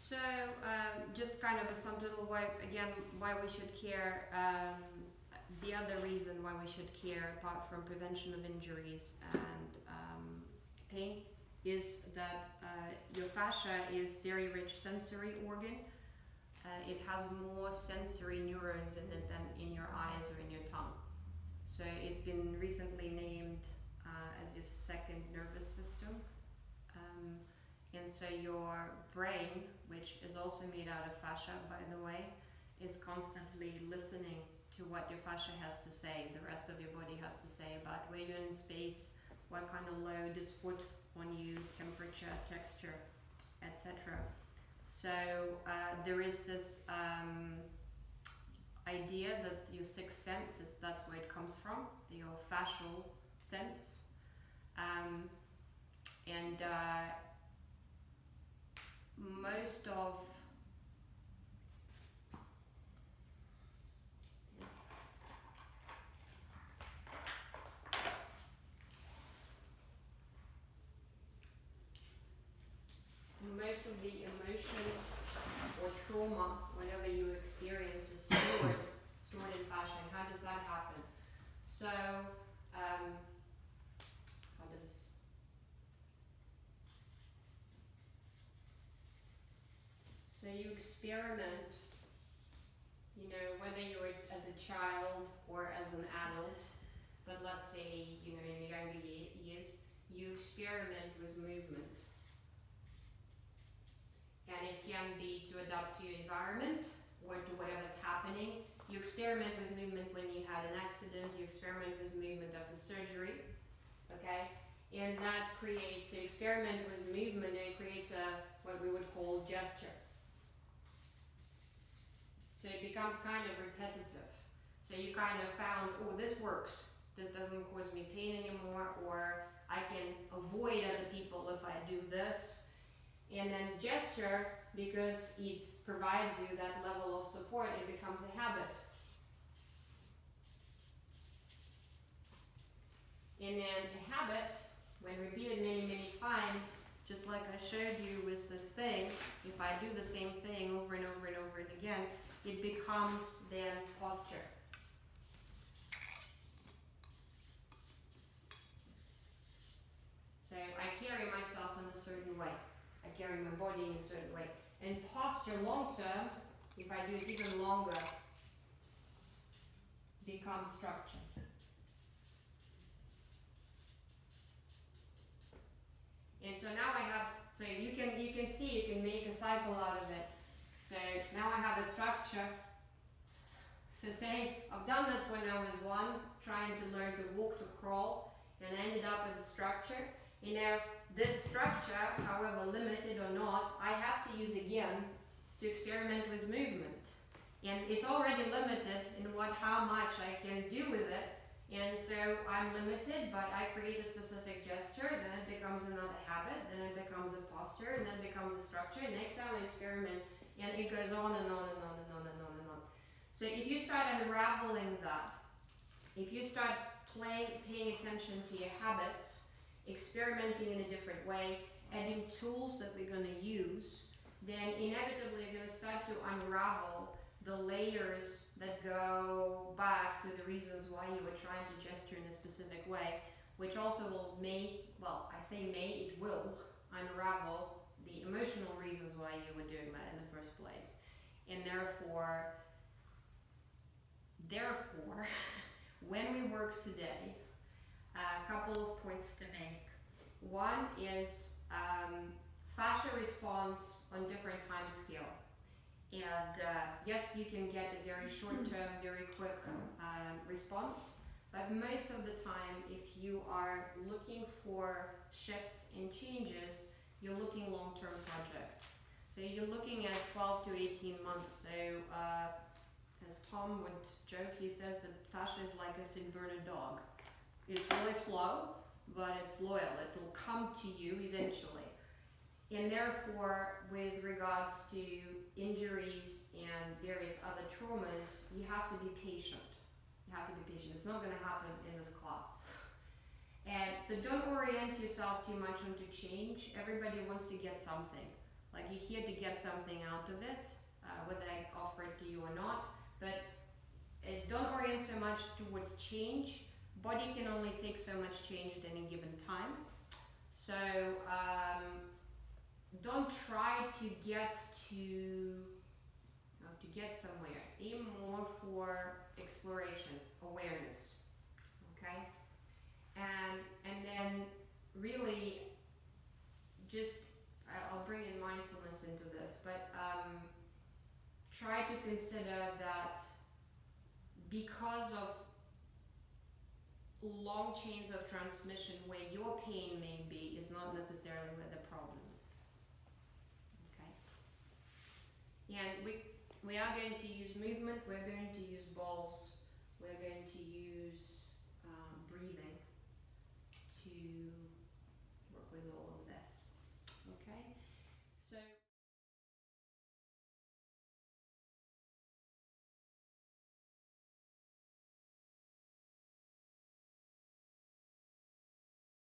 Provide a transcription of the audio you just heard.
So, just kind of a sum total why, again, why we should care. The other reason why we should care, apart from prevention of injuries and pain, is that your fascia is very rich sensory organ. It has more sensory neurons in it than in your eyes or in your tongue. So it's been recently named as your second nervous system. And so your brain, which is also made out of fascia, by the way, is constantly listening to what your fascia has to say, the rest of your body has to say about where you're in space, what kind of load is put on you, temperature, texture, etc. So there is this idea that your sixth sense is, that's where it comes from, your fascial sense. Most of the emotion or trauma, whenever you experience, is stored in fascia. And how does that happen? So, So you experiment, you know, whether you're as a child or as an adult, but let's say, you know, in your younger years, you experiment with movement. And it can be to adapt to your environment or to whatever's happening. You experiment with movement when you had an accident, you experiment with movement after surgery, okay? And that creates, so experiment with movement, and it creates what we would call gesture. So it becomes kind of repetitive. So you kind of found, oh, this works. This doesn't cause me pain anymore, or I can avoid other people if I do this. And then gesture, because it provides you that level of support, it becomes a habit. And then a habit, when repeated many, many times, just like I showed you with this thing, if I do the same thing over and over and over and again, it becomes then posture. So I carry myself in a certain way. I carry my body in a certain way. And posture long term, if I do it even longer, becomes structure. And so now I have, so you can see, you can make a cycle out of it. So now I have a structure. So say I've done this when I was 1, trying to learn to walk, to crawl, and ended up with a structure. You know, this structure, however limited or not, I have to use again to experiment with movement. And it's already limited in how much I can do with it. And so I'm limited, but I create a specific gesture, then it becomes another habit, then it becomes a posture, and then it becomes a structure. Next time I experiment, and it goes on and on and on and on and on and on. So if you start unraveling that, if you start paying attention to your habits, experimenting in a different way, adding tools that we're going to use, then inevitably you're going to start to unravel the layers that go back to the reasons why you were trying to gesture in a specific way, which also will it will unravel the emotional reasons why you were doing that in the first place. And therefore, when we work today, a couple of points to make. One is fascia response on different time scale. And yes, you can get a very short-term, very quick response, but most of the time, if you are looking for shifts and changes, you're looking long-term project. So you're looking at 12 to 18 months. So as Tom would joke, he says that fascia is like a St. Bernard dog. It's really slow, but it's loyal. It will come to you eventually. And therefore, with regards to injuries and various other traumas, you have to be patient. You have to be patient. It's not going to happen in this class. And so don't orient yourself too much onto change. Everybody wants to get something. Like you're here to get something out of it, whether I offer it to you or not. But don't orient so much towards change. Body can only take so much change at any given time. So don't try to get somewhere. Aim more for exploration, awareness. Okay, and then really just I'll bring in mindfulness into this, but try to consider that because of long chains of transmission, where your pain may be is not necessarily where the problem is. Okay, and we are going to use movement, we're going to use balls, we're going to use breathing to work with all of this. Okay,